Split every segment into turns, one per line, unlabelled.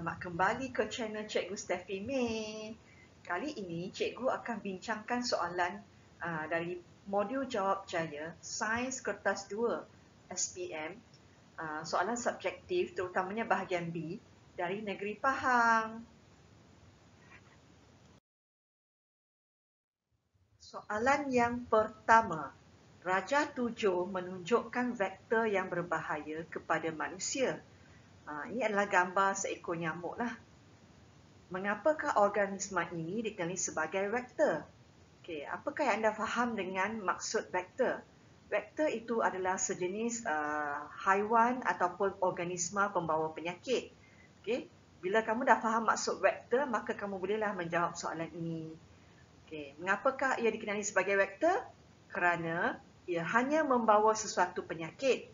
Selamat kembali ke channel Cikgu Steffi May. Kali ini cikgu akan bincangkan soalan dari modul Jawab Jaya Sains Kertas 2 SPM. Soalan subjektif terutamanya bahagian B dari Negeri Pahang. Soalan yang pertama. Raja 7 menunjukkan vektor yang berbahaya kepada manusia. Ini adalah gambar seekor nyamuk lah. Mengapakah organisma ini dikenali sebagai vektor? Okey, apakah yang anda faham dengan maksud vektor? Vektor itu adalah sejenis haiwan ataupun organisma pembawa penyakit. Okey, bila kamu dah faham maksud vektor, maka kamu bolehlah menjawab soalan ini. Okey, mengapakah ia dikenali sebagai vektor? Kerana ia hanya membawa sesuatu penyakit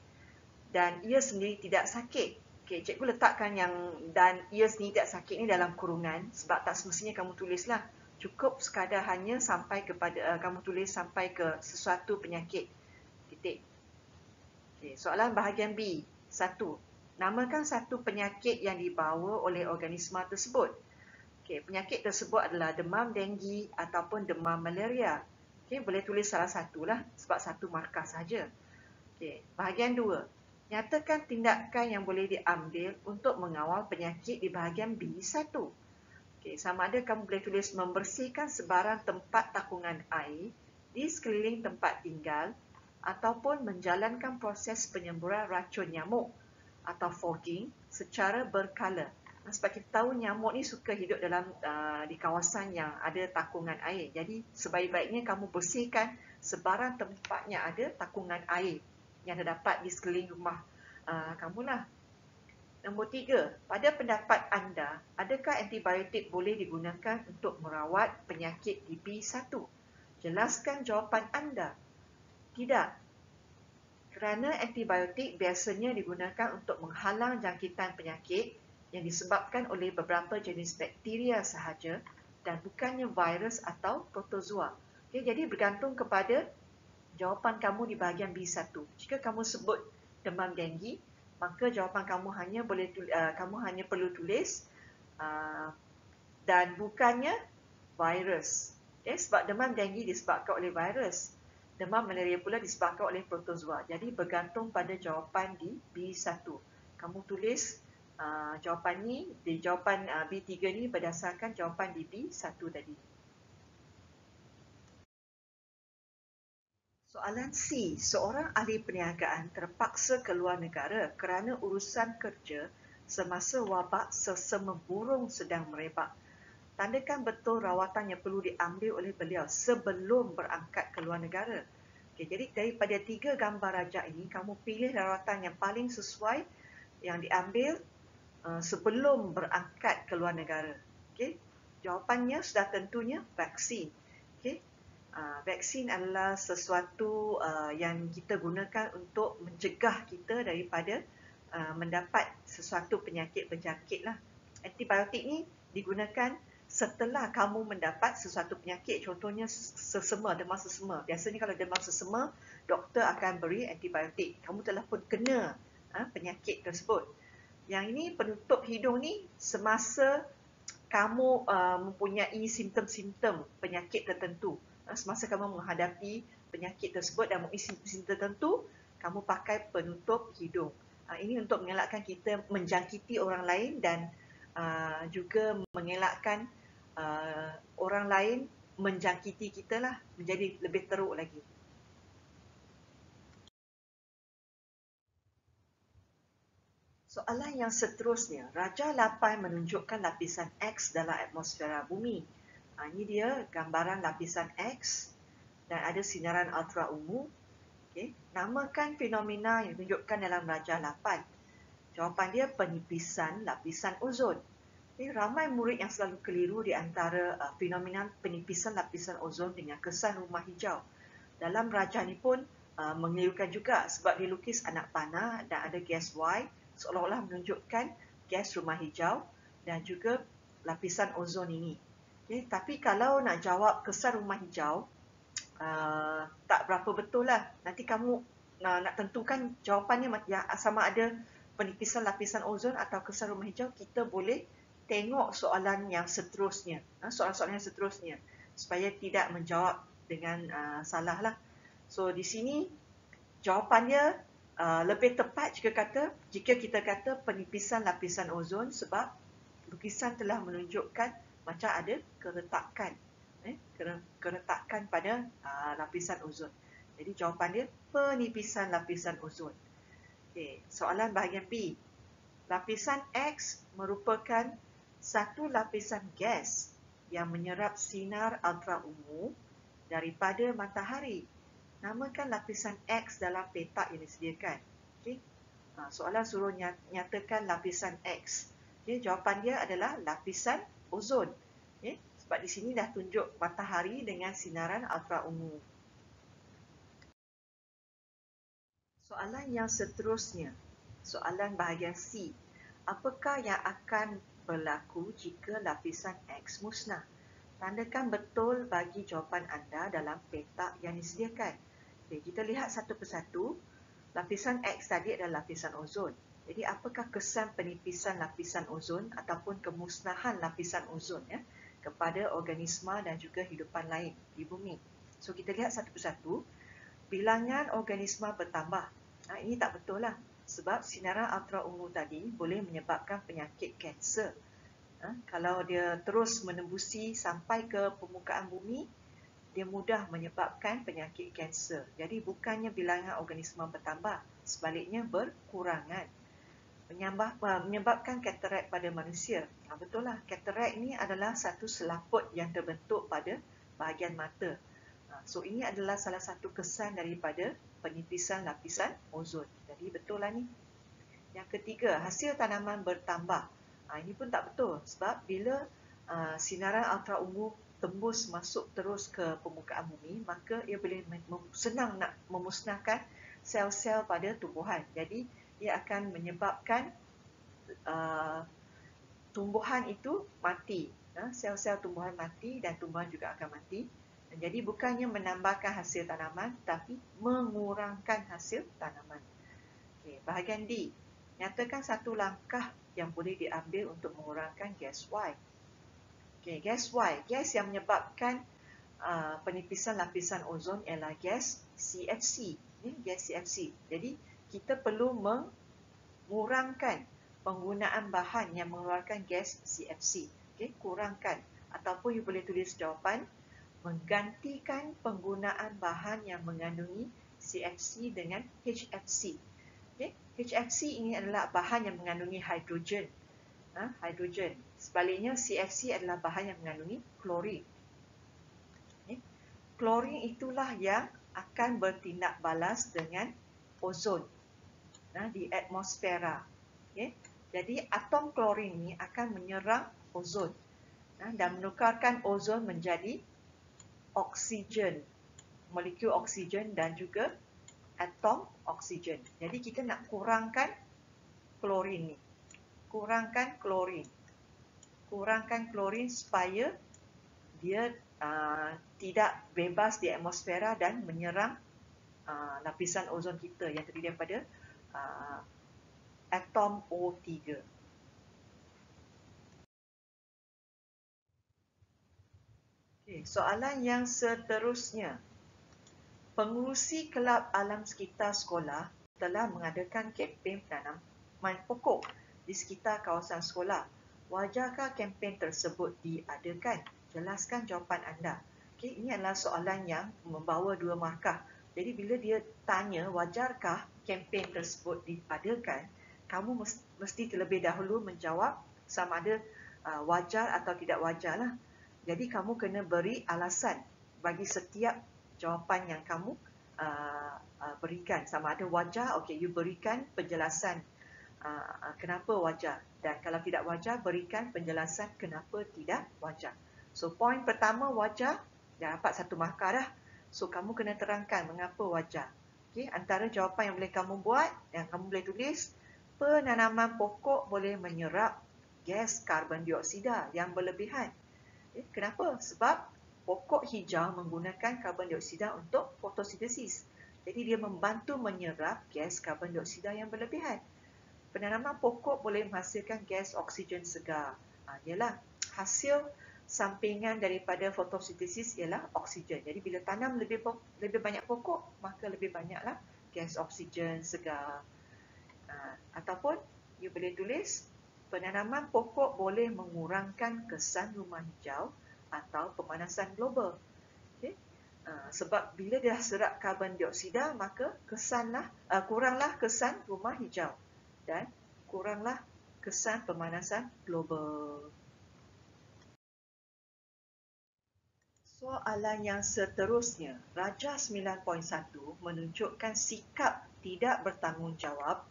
dan ia sendiri tidak sakit. Okey, cikgu letakkan yang dan ia sendiri tidak sakit ni dalam kurungan sebab tak semestinya kamu tulislah. Cukup sekadar hanya sampai kepada kamu tulis sampai ke sesuatu penyakit. Titik. Okey, soalan bahagian B. 1. Namakan satu penyakit yang dibawa oleh organisma tersebut. Okey, penyakit tersebut adalah demam denggi ataupun demam malaria. Okey, boleh tulis salah satulah sebab satu markah saja. Okey, bahagian 2. Nyatakan tindakan yang boleh diambil untuk mengawal penyakit di bahagian B1. Okey, sama ada kamu boleh tulis membersihkan sebarang tempat takungan air di sekeliling tempat tinggal ataupun menjalankan proses penyemburan racun nyamuk atau fogging secara berkala. Sebab kita tahu nyamuk ni suka hidup dalam di kawasan yang ada takungan air. Jadi sebaik-baiknya kamu bersihkan sebarang tempat yang ada takungan air yang terdapat di sekeliling rumah kamulah. Nombor 3, pada pendapat anda, adakah antibiotik boleh digunakan untuk merawat penyakit di B1? Jelaskan jawapan anda. Tidak. Kerana antibiotik biasanya digunakan untuk menghalang jangkitan penyakit yang disebabkan oleh beberapa jenis bakteria sahaja dan bukannya virus atau protozoa. Okay, jadi bergantung kepada jawapan kamu di bahagian B1. Jika kamu sebut demam denggi, maka jawapan kamu hanya perlu tulis dan bukannya virus. Okay, sebab demam denggi disebabkan oleh virus. Demam malaria pula disebabkan oleh protozoa. Jadi bergantung pada jawapan di B1. Kamu tulis jawapan ni, di jawapan B3 ni berdasarkan jawapan di B1 tadi. Soalan C. Seorang ahli perniagaan terpaksa keluar negara kerana urusan kerja semasa wabak sesama burung sedang merebak. Tandakan betul rawatan yang perlu diambil oleh beliau sebelum berangkat ke luar negara. Okay, jadi daripada 3 gambar rajak ini, kamu pilih rawatan yang paling sesuai yang diambil sebelum berangkat ke luar negara. Okay, jawapannya sudah tentunya vaksin. Okay, vaksin adalah sesuatu yang kita gunakan untuk mencegah kita daripada mendapat sesuatu penyakit berjangkit lah. Antibiotik ni digunakan setelah kamu mendapat sesuatu penyakit, contohnya sesama, demam sesama. Biasanya kalau demam sesama, doktor akan beri antibiotik. Kamu telah pun kena penyakit tersebut. Yang ini penutup hidung ni semasa kamu mempunyai simptom-simptom penyakit tertentu. Semasa kamu menghadapi penyakit tersebut dan mempunyai simptom tertentu, kamu pakai penutup hidung. Ini untuk mengelakkan kita menjangkiti orang lain dan juga mengelakkan orang lain menjangkiti kita lah, menjadi lebih teruk lagi. Soalan yang seterusnya, Raja 8 menunjukkan lapisan X dalam atmosfera bumi. Ini dia gambaran lapisan X dan ada sinaran ultra ungu. Okay. Namakan fenomena yang ditunjukkan dalam Raja 8. Jawapan dia penipisan lapisan ozon. Okay. Ramai murid yang selalu keliru di antara fenomena penipisan lapisan ozon dengan kesan rumah hijau. Dalam Raja ni pun mengelirukan juga sebab dilukis anak panah dan ada gas Y seolah-olah menunjukkan gas rumah hijau dan juga lapisan ozon ini. Okay, tapi kalau nak jawab kesan rumah hijau, tak berapa betul lah. Nanti kamu nak tentukan jawapannya sama ada penipisan lapisan ozon atau kesan rumah hijau, kita boleh tengok soalan yang seterusnya, soalan-soalan yang seterusnya, supaya tidak menjawab dengan salah lah. So di sini jawapan dia lebih tepat jika kita kata penipisan lapisan ozon, sebab lukisan telah menunjukkan macam ada keretakan, keretakan pada lapisan ozon. Jadi jawapan dia penipisan lapisan ozon. Okay, soalan bahagian B. Lapisan X merupakan satu lapisan gas yang menyerap sinar ultraungu daripada matahari. Namakan lapisan X dalam petak yang disediakan. Okay. Soalan suruh nyatakan lapisan X. Okay, jawapan dia adalah lapisan ozon. Okay. Sebab di sini dah tunjuk matahari dengan sinaran ultraungu. Soalan yang seterusnya. Soalan bahagian C. Apakah yang akan berlaku jika lapisan X musnah? Tandakan betul bagi jawapan anda dalam petak yang disediakan. Okay, kita lihat satu persatu. Lapisan X tadi adalah lapisan ozon. Jadi apakah kesan penipisan lapisan ozon ataupun kemusnahan lapisan ozon kepada organisma dan juga hidupan lain di bumi? So kita lihat satu persatu. Bilangan organisma bertambah. Ini tak betul lah. Sebab sinaran ultraungu tadi boleh menyebabkan penyakit kanser. Kalau dia terus menembusi sampai ke permukaan bumi, dia mudah menyebabkan penyakit kanser. Jadi bukannya bilangan organisma bertambah, sebaliknya berkurangan. Menyebabkan katarak pada manusia. Betul lah, katarak ini adalah satu selaput yang terbentuk pada bahagian mata. So ini adalah salah satu kesan daripada penipisan lapisan ozon. Jadi betul lah ni. Yang ketiga, hasil tanaman bertambah. Ini pun tak betul, sebab bila sinaran ultraungu tembus masuk terus ke permukaan bumi, maka ia boleh senang nak memusnahkan sel-sel pada tumbuhan. Jadi ia akan menyebabkan tumbuhan itu mati. Sel-sel tumbuhan mati dan tumbuhan juga akan mati. Jadi bukannya menambahkan hasil tanaman, tapi mengurangkan hasil tanaman. Okay, bahagian D. Nyatakan satu langkah yang boleh diambil untuk mengurangkan gas Y. Okay, gas Y, gas yang menyebabkan penipisan lapisan ozon ialah gas CFC. Gas CFC. Jadi kita perlu mengurangkan penggunaan bahan yang mengeluarkan gas CFC. Okay, kurangkan. Ataupun you boleh tulis jawapan, menggantikan penggunaan bahan yang mengandungi CFC dengan HFC. Okay, HFC ini adalah bahan yang mengandungi hidrogen. Hidrogen. Sebaliknya CFC adalah bahan yang mengandungi klorin. Klorin itulah yang akan bertindak balas dengan ozon di atmosfera. Jadi atom klorin ini akan menyerang ozon dan menukarkan ozon menjadi oksigen, molekul oksigen dan juga atom oksigen. Jadi kita nak kurangkan klorin ni. Kurangkan klorin supaya dia tidak bebas di atmosfera dan menyerang lapisan ozon kita yang terdiri daripada atom O3. Okay, soalan yang seterusnya. Pengurusi Kelab Alam Sekitar Sekolah telah mengadakan kempen penanaman pokok di sekitar kawasan sekolah. Wajarkah kempen tersebut diadakan? Jelaskan jawapan anda. Okay, ini adalah soalan yang membawa 2 markah. Jadi bila dia tanya wajarkah kempen tersebut diadakan, kamu mesti terlebih dahulu menjawab sama ada wajar atau tidak wajar lah. Jadi kamu kena beri alasan bagi setiap jawapan yang kamu berikan. Sama ada wajar, okey, you berikan penjelasan kenapa wajar. Dan kalau tidak wajar, berikan penjelasan kenapa tidak wajar. So, poin pertama wajar, dah dapat 1 markah dah. So, kamu kena terangkan mengapa wajar. Okay, antara jawapan yang boleh kamu buat, yang kamu boleh tulis, penanaman pokok boleh menyerap gas karbon dioksida yang berlebihan. Kenapa? Sebab pokok hijau menggunakan karbon dioksida untuk fotosintesis. Jadi dia membantu menyerap gas karbon dioksida yang berlebihan. Penanaman pokok boleh menghasilkan gas oksigen segar. Ialah hasil sampingan daripada fotosintesis ialah oksigen. Jadi bila tanam lebih banyak pokok, maka lebih banyaklah gas oksigen segar. Ataupun you boleh tulis penanaman pokok boleh mengurangkan kesan rumah hijau atau pemanasan global. Okay? Sebab bila dia serap karbon dioksida, maka kuranglah kesan rumah hijau dan kuranglah kesan pemanasan global. Soalan yang seterusnya, Rajah 9.1 menunjukkan sikap tidak bertanggungjawab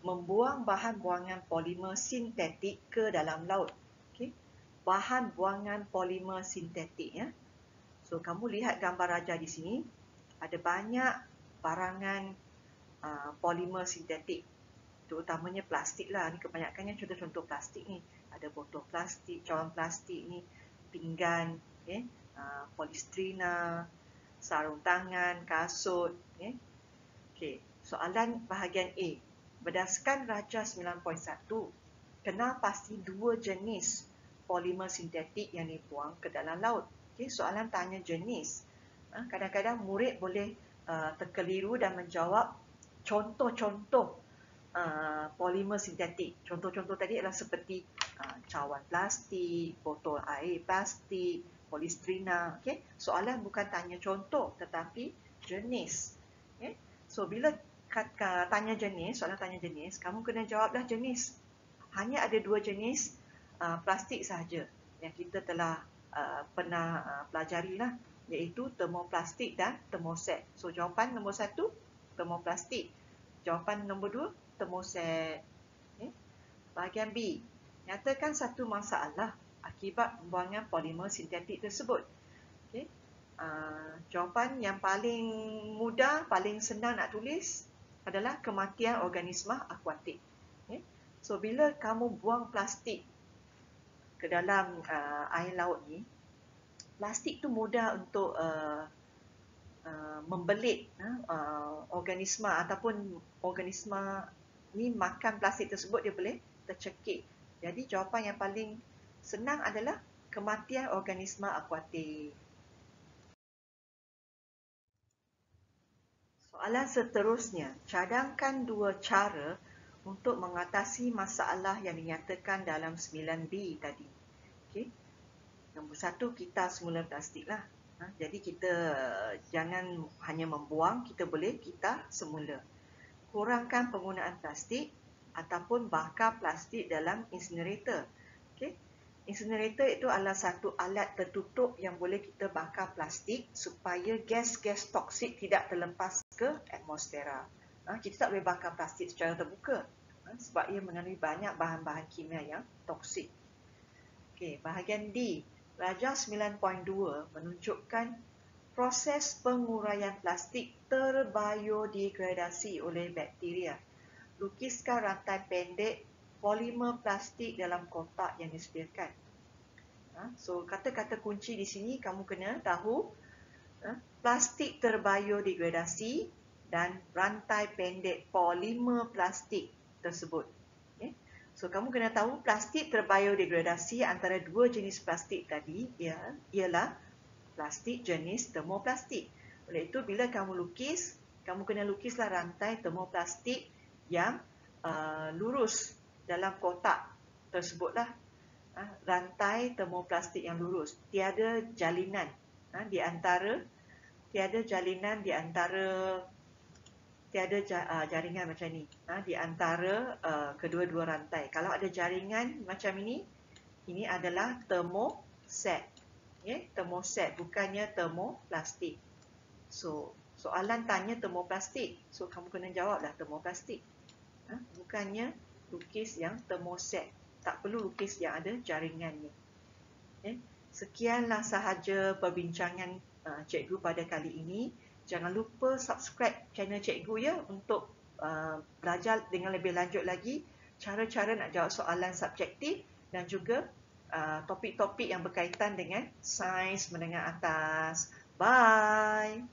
membuang bahan buangan polimer sintetik ke dalam laut. Okay? Bahan buangan polimer sintetik, ya. So, kamu lihat gambar Rajah di sini, ada banyak barangan polimer sintetik, terutamanya plastik lah. Ni kebanyakannya contoh-contoh plastik ni. Ada botol plastik, cawan plastik ni, pinggan, okay? Polistrina, sarung tangan, kasut. Okay. Soalan bahagian A. Berdasarkan Rajah 9.1, kenal pasti dua jenis polimer sintetik yang dibuang ke dalam laut. Okay. Soalan tanya jenis. Kadang-kadang murid boleh terkeliru dan menjawab contoh-contoh polimer sintetik. Contoh-contoh tadi adalah seperti cawan plastik, botol air plastik, polistrina. Okay? Soalan bukan tanya contoh tetapi jenis. Okay? So bila tanya jenis, soalan tanya jenis, kamu kena jawablah jenis. Hanya ada dua jenis plastik sahaja yang kita telah pernah pelajari lah, iaitu termoplastik dan termoset. So jawapan nombor 1 termoplastik. Jawapan nombor 2 termoset. Okay? Bahagian B. Nyatakan satu masalah akibat pembuangan polimer sintetik tersebut. Okay. Jawapan yang paling mudah, paling senang nak tulis adalah kematian organisma akuatik. Okay. So, bila kamu buang plastik ke dalam air laut ni, plastik tu mudah untuk membelit organisma, ataupun organisma ni makan plastik tersebut, dia boleh tercekik. Jadi, jawapan yang paling senang adalah kematian organisma akuatik. Soalan seterusnya, cadangkan dua cara untuk mengatasi masalah yang dinyatakan dalam 9B tadi. Okay. Nombor 1, kita semula plastik lah. Jadi kita jangan hanya membuang, kita boleh kita semula. Kurangkan penggunaan plastik ataupun bakar plastik dalam incinerator. Okay. Incinerator itu adalah satu alat tertutup yang boleh kita bakar plastik supaya gas-gas toksik tidak terlepas ke atmosfera. Kita tak boleh bakar plastik secara terbuka sebab ia mengandungi banyak bahan-bahan kimia yang toksik. Okey, bahagian D. Rajah 9.2 menunjukkan proses penguraian plastik terbiodegradasi oleh bakteria. Lukiskan rantai pendek polimer plastik dalam kotak yang disediakan. So, kata-kata kunci di sini kamu kena tahu plastik terbiodegradasi dan rantai pendek polimer plastik tersebut. Okay. So, kamu kena tahu plastik terbiodegradasi antara dua jenis plastik tadi ialah plastik jenis termoplastik. Oleh itu, bila kamu lukis, kamu kena lukislah rantai termoplastik yang lurus dalam kotak tersebutlah. Rantai termoplastik yang lurus, tiada jalinan di antara jaringan macam ni di antara kedua-dua rantai. Kalau ada jaringan macam ini adalah termoset. Okay? Termoset, bukannya termoplastik. So, soalan tanya termoplastik. So, kamu kena jawablah termoplastik. Bukannya lukis yang termoset. Tak perlu lukis yang ada jaringannya. Okay. Sekianlah sahaja perbincangan cikgu pada kali ini. Jangan lupa subscribe channel cikgu ya untuk belajar dengan lebih lanjut lagi cara-cara nak jawab soalan subjektif dan juga topik-topik yang berkaitan dengan sains menengah atas. Bye!